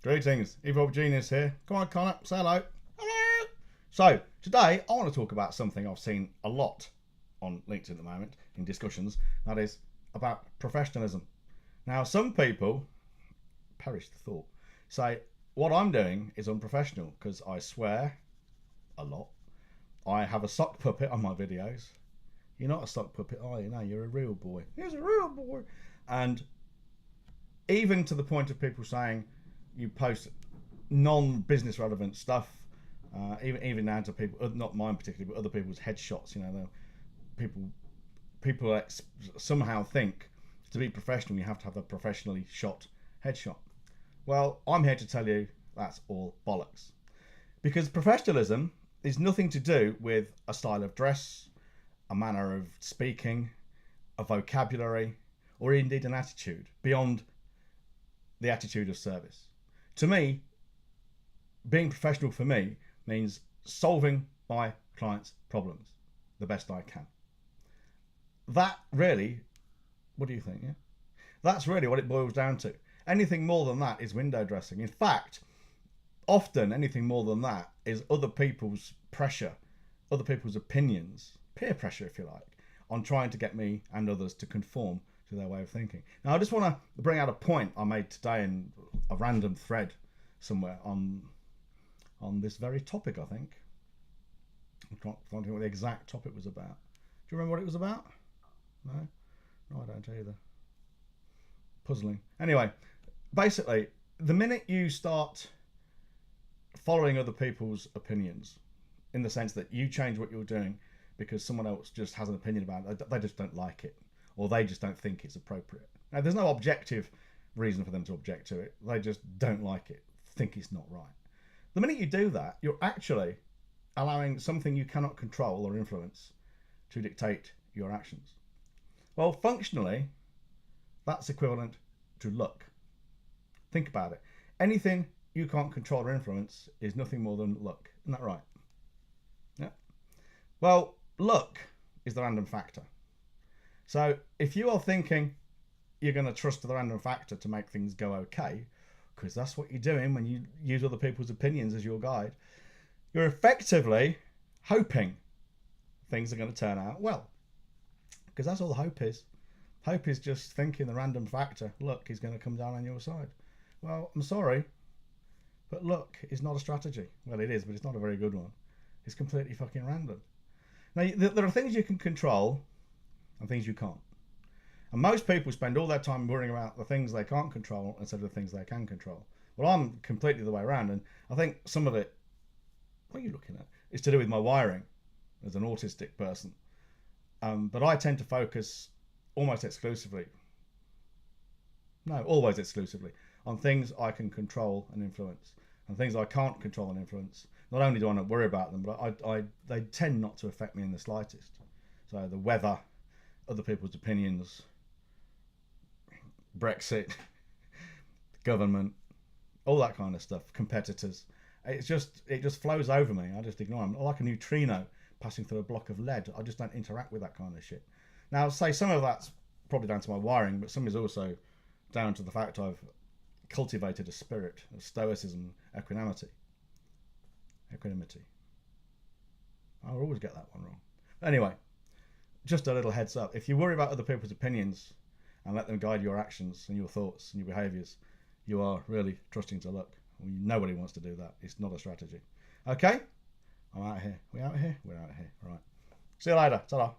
Greetings, Evolve Genius here. Come on, Connor, say hello. Hello. So, today I want to talk about something I've seen a lot on LinkedIn at the moment in discussions, that is about professionalism. Now, some people, perish the thought, say what I'm doing is unprofessional because I swear a lot. I have a sock puppet on my videos. You're not a sock puppet, are you? No, you're a real boy. He's a real boy. And even to the point of people saying you post non-business relevant stuff, even down to people, not mine particularly, but other people's headshots. You know, people somehow think to be professional you have to have a professionally shot headshot. Well, I'm here to tell you that's all bollocks, because professionalism is nothing to do with a style of dress, a manner of speaking, a vocabulary, or indeed an attitude beyond the attitude of service. To me, being professional for me means solving my clients' problems the best I can. That really, what do you think? Yeah? That's really what it boils down to. Anything more than that is window dressing. In fact, often anything more than that is other people's pressure, other people's opinions, peer pressure if you like, on trying to get me and others to conform to their way of thinking. Now, I just want to bring out a point I made today in a random thread somewhere on this very topic, I think. I can't find what the exact topic was about. Do you remember what it was about? No? No, I don't either. Puzzling. Anyway, basically, the minute you start following other people's opinions, in the sense that you change what you're doing because someone else just has an opinion about it, they just don't like it, or they just don't think it's appropriate. Now, there's no objective reason for them to object to it. They just don't like it, think it's not right. The minute you do that, you're actually allowing something you cannot control or influence to dictate your actions. Well, functionally, that's equivalent to luck. Think about it. Anything you can't control or influence is nothing more than luck. Isn't that right? Yeah. Well, luck is the random factor. So if you are thinking you're going to trust the random factor to make things go okay, because that's what you're doing when you use other people's opinions as your guide, you're effectively hoping things are going to turn out well. Because that's all the hope is. Hope is just thinking the random factor, luck, is going to come down on your side. Well, I'm sorry, but luck is not a strategy. Well, it is, but it's not a very good one. It's completely fucking random. Now, there are things you can control and things you can't. And most people spend all their time worrying about the things they can't control instead of the things they can control. Well, I'm completely the way around, and I think some of it, what are you looking at, is to do with my wiring as an autistic person. But I tend to focus almost exclusively, no, always exclusively, on things I can control and influence. And things I can't control and influence, not only do I not worry about them, but they tend not to affect me in the slightest. So the weather, other people's opinions, Brexit, government, all that kind of stuff, competitors. It just flows over me. I just ignore them. Like a neutrino passing through a block of lead. I just don't interact with that kind of shit. Now, say some of that's probably down to my wiring, but some is also down to the fact I've cultivated a spirit of stoicism, equanimity. I'll always get that one wrong. Anyway, just a little heads up. If you worry about other people's opinions and let them guide your actions and your thoughts and your behaviours, you are really trusting to luck. Nobody wants to do that. It's not a strategy. Okay? I'm out of here. We out of here? We're out of here. Right. See you later. Ta-da.